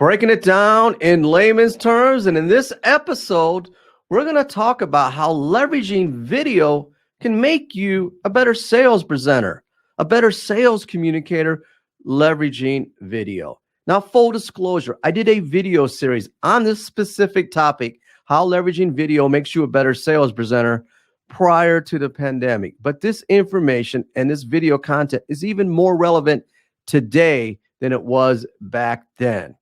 Breaking it down in layman's terms. And in this episode, we're going to talk about how leveraging video can make you a better sales presenter, a better sales communicator, leveraging video. Now, full disclosure, I did a video series on this specific topic, how leveraging video makes you a better sales presenter, prior to the pandemic. But this information and this video content is even more relevant today than it was back then.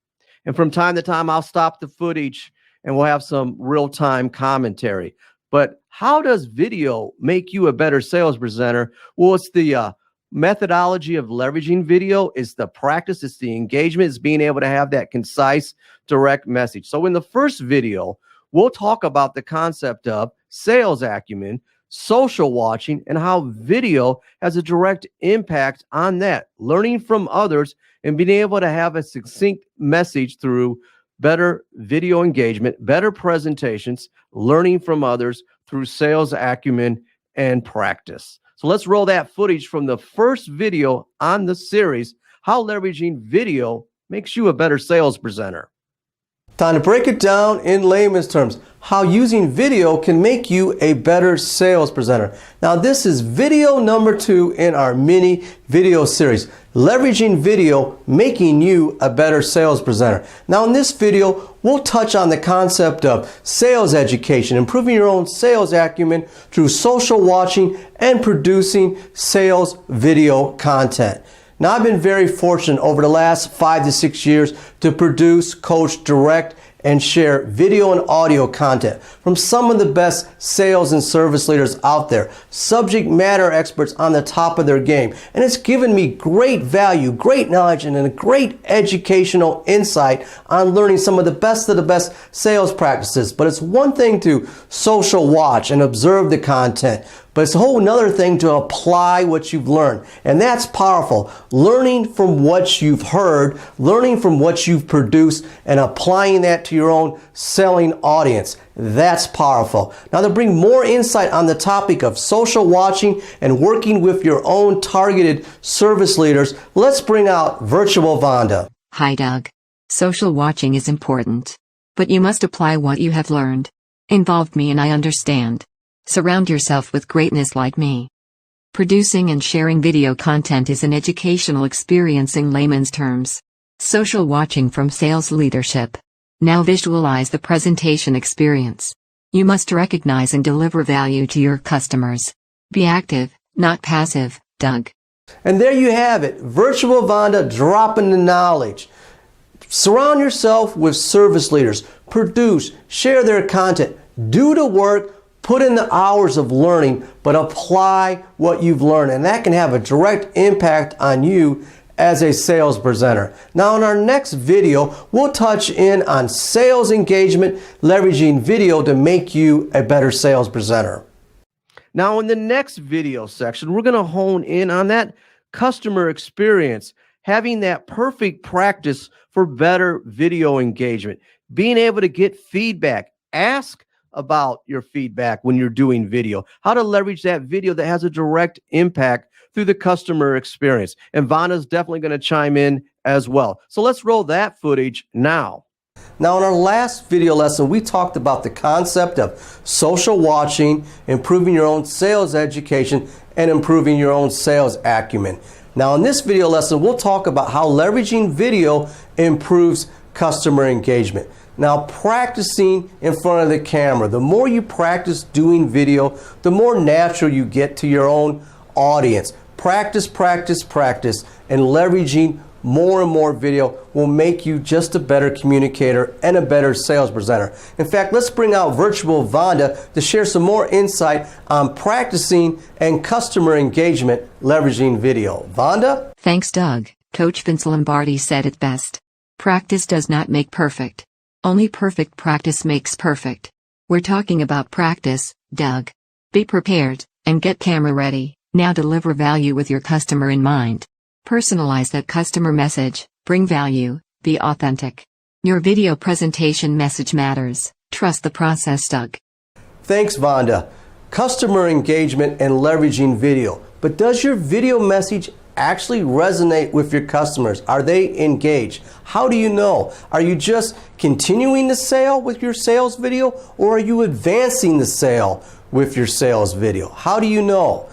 And from time to time, I'll stop the footage and we'll have some real-time commentary. But how does video make you a better sales presenter? Well, it's the methodology of leveraging video. It's the practice. It's the engagement. It's being able to have that concise, direct message. So in the first video, we'll talk about the concept of sales acumen, social watching, and how video has a direct impact on that. Learning from others and being able to have a succinct message through better video engagement, better presentations, learning from others through sales acumen and practice. So let's roll that footage from the first video on the series, how leveraging video makes you a better sales presenter. Time to break it down in layman's terms, how using video can make you a better sales presenter. Now, this is video number 2 in our mini video series, leveraging video, making you a better sales presenter. Now, in this video, we'll touch on the concept of sales education, improving your own sales acumen through social watching and producing sales video content. Now, I've been very fortunate over the last 5 to 6 years to produce, coach, direct, and share video and audio content from some of the best sales and service leaders out there, subject matter experts on the top of their game. And it's given me great value, great knowledge, and a great educational insight on learning some of the best sales practices. But it's one thing to social watch and observe the content, but it's a whole nother thing to apply what you've learned. And that's powerful. Learning from what you've heard, learning from what you've produced, and applying that to your own selling audience. That's powerful. Now, to bring more insight on the topic of social watching and working with your own targeted service leaders, let's bring out Virtual Vonda. Hi, Doug. Social watching is important, but you must apply what you have learned. Involved me and I understand. Surround yourself with greatness like me. Producing and sharing video content is an educational experience in layman's terms. Social watching from sales leadership. Now visualize the presentation experience. You must recognize and deliver value to your customers. Be active, not passive, Doug. And there you have it, Virtual Vonda dropping the knowledge. Surround yourself with service leaders. Produce, share their content, do the work, put in the hours of learning, but apply what you've learned. And that can have a direct impact on you as a sales presenter. Now, in our next video, we'll touch in on sales engagement, leveraging video to make you a better sales presenter. Now, in the next video section, we're going to hone in on that customer experience, having that perfect practice for better video engagement, being able to get feedback, ask about your feedback when you're doing video, how to leverage that video that has a direct impact through the customer experience. And Vonda's definitely going to chime in as well. So let's roll that footage now. Now, in our last video lesson, we talked about the concept of social watching, improving your own sales education, and improving your own sales acumen. Now, in this video lesson, we'll talk about how leveraging video improves customer engagement. Now, practicing in front of the camera. The more you practice doing video, the more natural you get to your own audience. Practice, practice, practice, and leveraging more and more video will make you just a better communicator and a better sales presenter. In fact, let's bring out Virtual Vonda to share some more insight on practicing and customer engagement leveraging video. Vonda? Thanks, Doug. Coach Vince Lombardi said it best. Practice does not make perfect. Only perfect practice makes perfect. We're talking about practice, Doug. Be prepared, and get camera ready. Now deliver value with your customer in mind. Personalize that customer message, bring value, be authentic. Your video presentation message matters. Trust the process, Doug. Thanks, Vonda. Customer engagement and leveraging video. But does your video message actually resonate with your customers? Are they engaged? How do you know? Are you just continuing the sale with your sales video, or are you advancing the sale with your sales video? How do you know?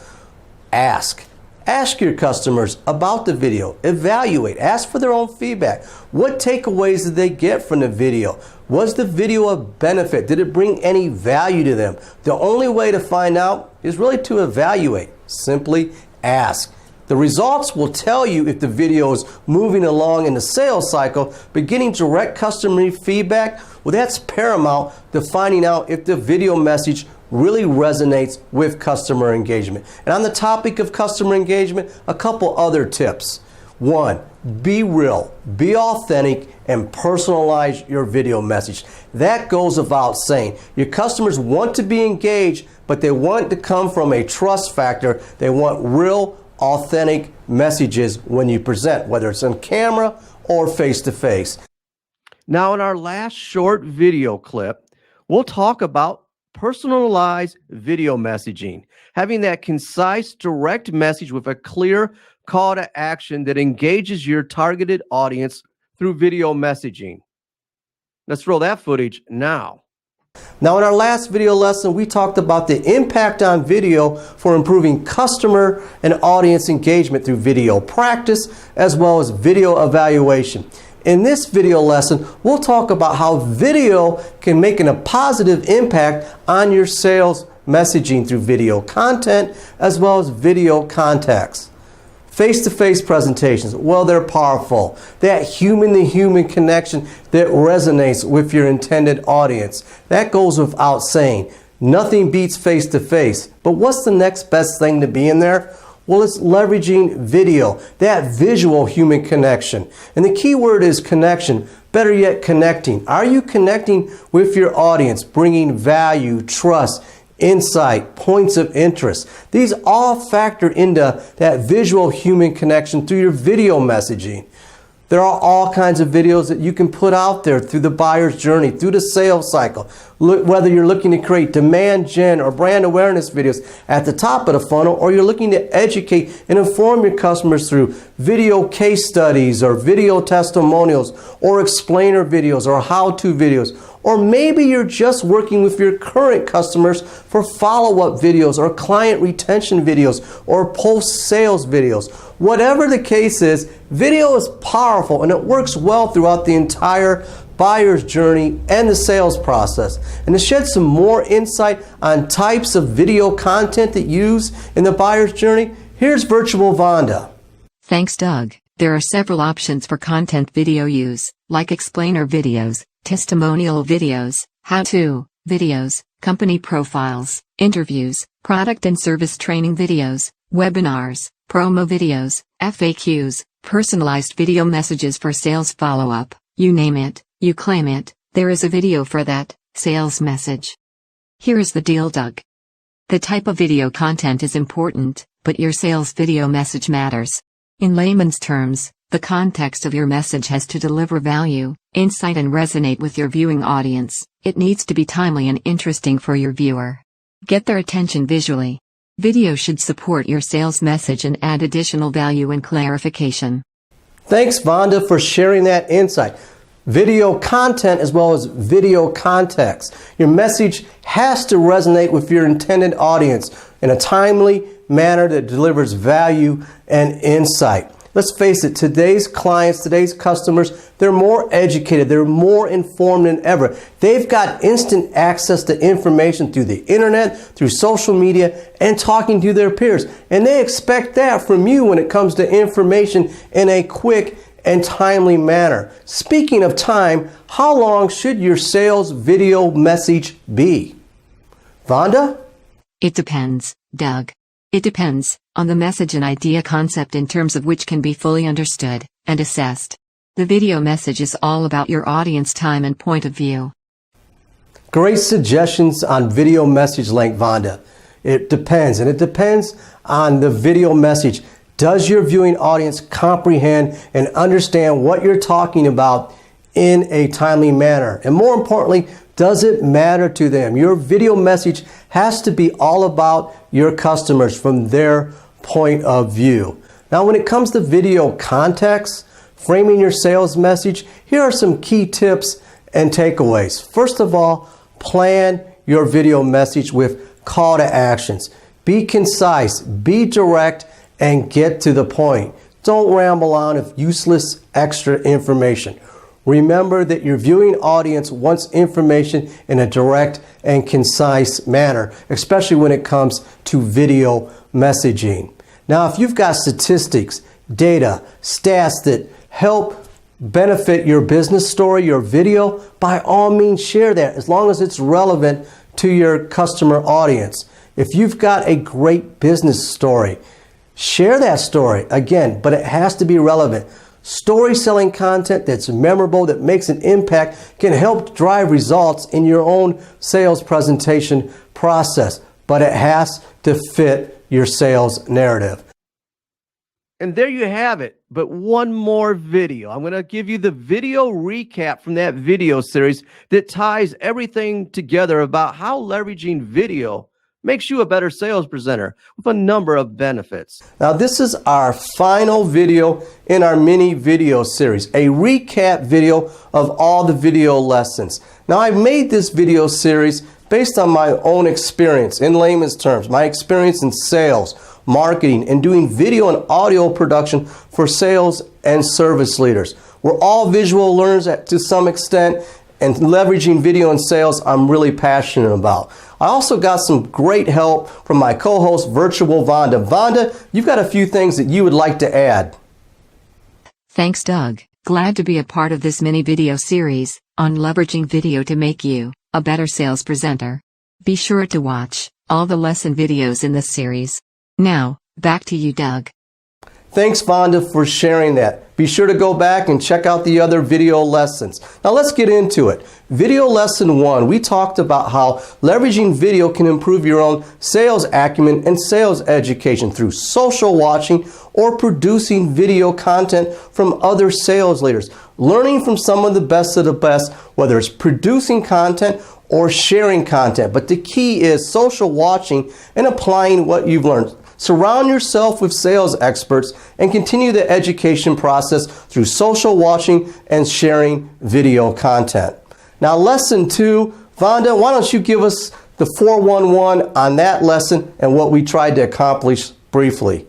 Ask. Ask your customers about the video. Evaluate. Ask for their own feedback. What takeaways did they get from the video? Was the video a benefit? Did it bring any value to them? The only way to find out is really to evaluate. Simply ask. The results will tell you if the video is moving along in the sales cycle, but getting direct customer feedback, well, that's paramount to finding out if the video message really resonates with customer engagement. And on the topic of customer engagement, a couple other tips. One, be real, be authentic, and personalize your video message. That goes without saying. Your customers want to be engaged, but they want to come from a trust factor. They want real, authentic messages when you present, whether it's on camera or face-to-face. Now, in our last short video clip, we'll talk about personalized video messaging, having that concise, direct message with a clear call to action that engages your targeted audience through video messaging. Let's roll that footage now. Now, in our last video lesson, we talked about the impact on video for improving customer and audience engagement through video practice as well as video evaluation. In this video lesson, we'll talk about how video can make a positive impact on your sales messaging through video content as well as video contacts. Face-to-face presentations, well, they're powerful. That human-to-human connection that resonates with your intended audience. That goes without saying. Nothing beats face-to-face. But what's the next best thing to be in there? Well, it's leveraging video, that visual human connection. And the key word is connection, better yet connecting. Are you connecting with your audience, bringing value, trust, insight, points of interest? These all factor into that visual human connection through your video messaging. There are all kinds of videos that you can put out there through the buyer's journey, through the sales cycle. Whether you're looking to create demand gen or brand awareness videos at the top of the funnel, or you're looking to educate and inform your customers through video case studies or video testimonials or explainer videos or how-to videos. Or maybe you're just working with your current customers for follow-up videos or client retention videos or post-sales videos. Whatever the case is, video is powerful and it works well throughout the entire buyer's journey and the sales process. And to shed some more insight on types of video content that you use in the buyer's journey, here's Virtual Vonda. Thanks, Doug. There are several options for content video use, like explainer videos, testimonial videos, how-to videos, company profiles, interviews, product and service training videos, webinars, promo videos, FAQs, personalized video messages for sales follow-up. You name it, you claim it, there is a video for that sales message. Here is the deal, Doug. The type of video content is important, but your sales video message matters. In layman's terms, the context of your message has to deliver value, insight, and resonate with your viewing audience. It needs to be timely and interesting for your viewer. Get their attention visually. Video should support your sales message and add additional value and clarification. Thanks, Vonda, for sharing that insight. Video content as well as video context. Your message has to resonate with your intended audience in a timely manner that delivers value and insight. Let's face it, today's clients, today's customers, they're more educated, they're more informed than ever. They've got instant access to information through the internet, through social media, and talking to their peers. And they expect that from you when it comes to information in a quick and timely manner. Speaking of time, how long should your sales video message be? Vonda? It depends, Doug. It depends on the message and idea concept in terms of which can be fully understood and assessed. The video message is all about your audience time and point of view. Great suggestions on video message length, Vonda. It depends, and it depends on the video message. Does your viewing audience comprehend and understand what you're talking about in a timely manner? And more importantly, does it matter to them? Your video message has to be all about your customers from their point of view. Now, when it comes to video context, framing your sales message, here are some key tips and takeaways. First of all, plan your video message with call to actions. Be concise, be direct, and get to the point. Don't ramble on with useless extra information. Remember that your viewing audience wants information in a direct and concise manner, especially when it comes to video messaging. Now, if you've got statistics, data, stats that help benefit your business story, your video, by all means share that as long as it's relevant to your customer audience. If you've got a great business story, share that story again, but it has to be relevant. Story selling content that's memorable, that makes an impact, can help drive results in your own sales presentation process, but it has to fit your sales narrative. And there you have it. But one more video. I'm going to give you the video recap from that video series that ties everything together about how leveraging video makes you a better sales presenter with a number of benefits. Now, this is our final video in our mini video series, a recap video of all the video lessons. Now, I made this video series based on my own experience, in layman's terms, my experience in sales, marketing, and doing video and audio production for sales and service leaders. We're all visual learners to some extent, and leveraging video and sales I'm really passionate about. I also got some great help from my co-host, Virtual Vonda. Vonda, you've got a few things that you would like to add. Thanks, Doug. Glad to be a part of this mini video series on leveraging video to make you a better sales presenter. Be sure to watch all the lesson videos in this series. Now, back to you, Doug. Thanks, Vonda, for sharing that. Be sure to go back and check out the other video lessons. Now let's get into it. Video lesson 1, we talked about how leveraging video can improve your own sales acumen and sales education through social watching or producing video content from other sales leaders. Learning from some of the best, whether it's producing content or sharing content. But the key is social watching and applying what you've learned. Surround yourself with sales experts and continue the education process through social watching and sharing video content. Now, lesson 2, Vonda, why don't you give us the 411 on that lesson and what we tried to accomplish briefly?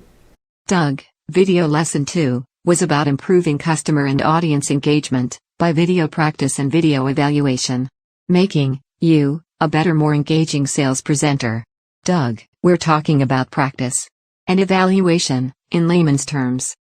Doug, video lesson 2 was about improving customer and audience engagement by video practice and video evaluation, making you a better, more engaging sales presenter. Doug, we're talking about practice and evaluation in layman's terms.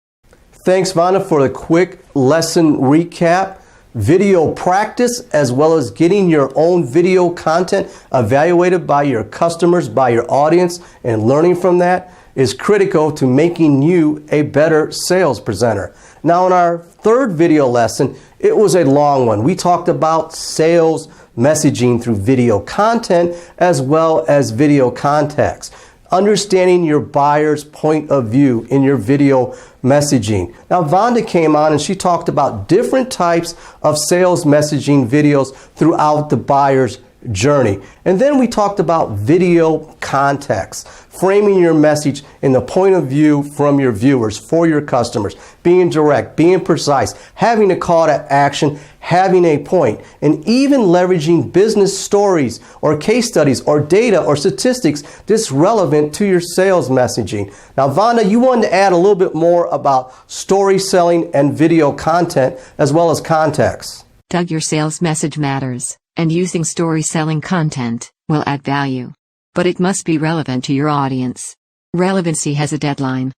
Thanks, Vonda, for the quick lesson recap. Video practice, as well as getting your own video content evaluated by your customers, by your audience, and learning from that is critical to making you a better sales presenter. Now, in our third video lesson, it was a long one. We talked about sales messaging through video content as well as video context. Understanding your buyer's point of view in your video messaging. Now, Vonda came on and she talked about different types of sales messaging videos throughout the buyer's journey. And then we talked about video context, framing your message in the point of view from your viewers, for your customers, being direct, being precise, having a call to action, having a point, and even leveraging business stories or case studies or data or statistics that's relevant to your sales messaging. Now, Vonda, you wanted to add a little bit more about story selling and video content as well as context. Doug, your sales message matters, and using story selling content will add value. But it must be relevant to your audience. Relevancy has a deadline.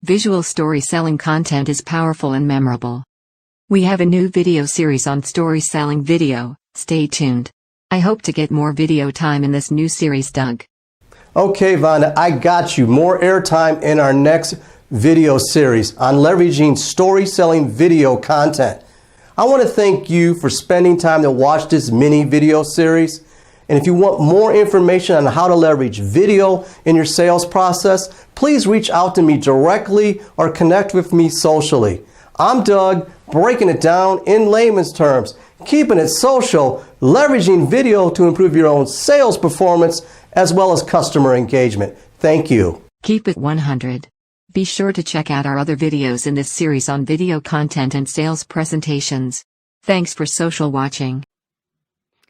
Visual story selling content is powerful and memorable. We have a new video series on story selling video. Stay tuned. I hope to get more video time in this new series, Doug. Okay, Vonda, I got you. More airtime in our next video series on leveraging story selling video content. I want to thank you for spending time to watch this mini video series. And if you want more information on how to leverage video in your sales process, please reach out to me directly or connect with me socially. I'm Doug, breaking it down in layman's terms, keeping it social, leveraging video to improve your own sales performance as well as customer engagement. Thank you. Keep it 100. Be sure to check out our other videos in this series on video content and sales presentations. Thanks for social watching.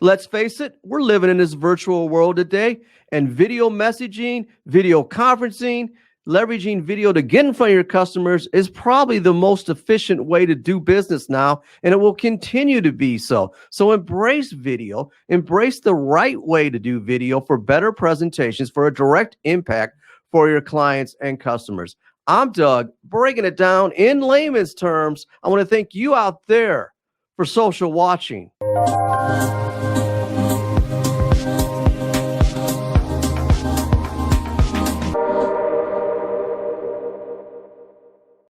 Let's face it, we're living in this virtual world today, and video messaging, video conferencing, leveraging video to get in front of your customers is probably the most efficient way to do business now, and it will continue to be so. So embrace video, embrace the right way to do video for better presentations, for a direct impact for your clients and customers. I'm Doug, breaking it down in layman's terms. I want to thank you out there for social watching.